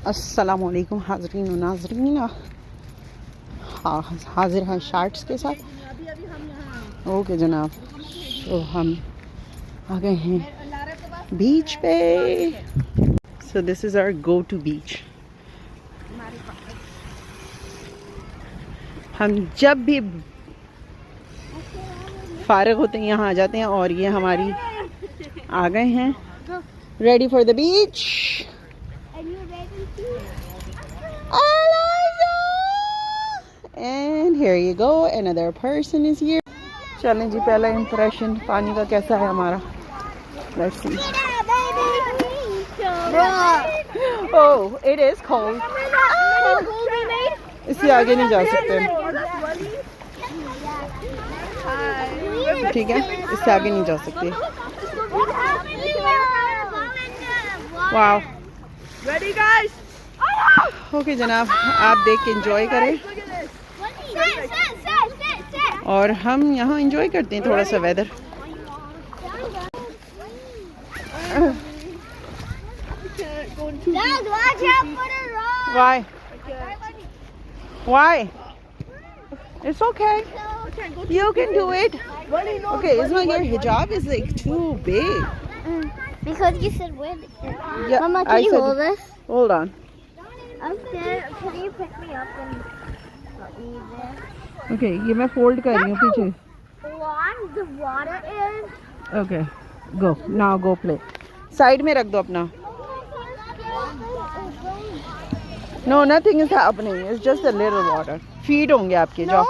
अस्सलामुअलैकुम हाज़रीन व नाज़रीन, हाजिर हैं शार्ट्स के साथ। ओके जनाब, तो हम आ गए हैं बीच पे। So this is our go to beach. हम जब भी फारिग होते हैं यहाँ आ जाते हैं, और ये हमारी आ गए हैं ready for the beach. And here you go, another person is here. चलें जी, पहला इम्प्रेशन पानी का कैसा है हमारा। Let's see. Oh, it is cold. इससे आगे नहीं जा सकते, ठीक है, इससे आगे नहीं जा सकते। Wow, Ready guys? ओके जनाब, आप देख के एंजॉय करें और हम यहाँ एंजॉय करते हैं थोड़ा सा weather. Why? Why? It's okay. You can do it. Okay, isn't your hijab is like too big? Because you said when. Yeah, Mama, I can you said- hold this? Hold on. Okay, can you pick me up and put me there? Okay, ये मैं fold कर रही हूँ पीछे। One, the water is. Okay, go. Now go play. Side में रख दो अपना। No, nothing is happening. It's just a little water. Feet होंगे आपके, जाओ।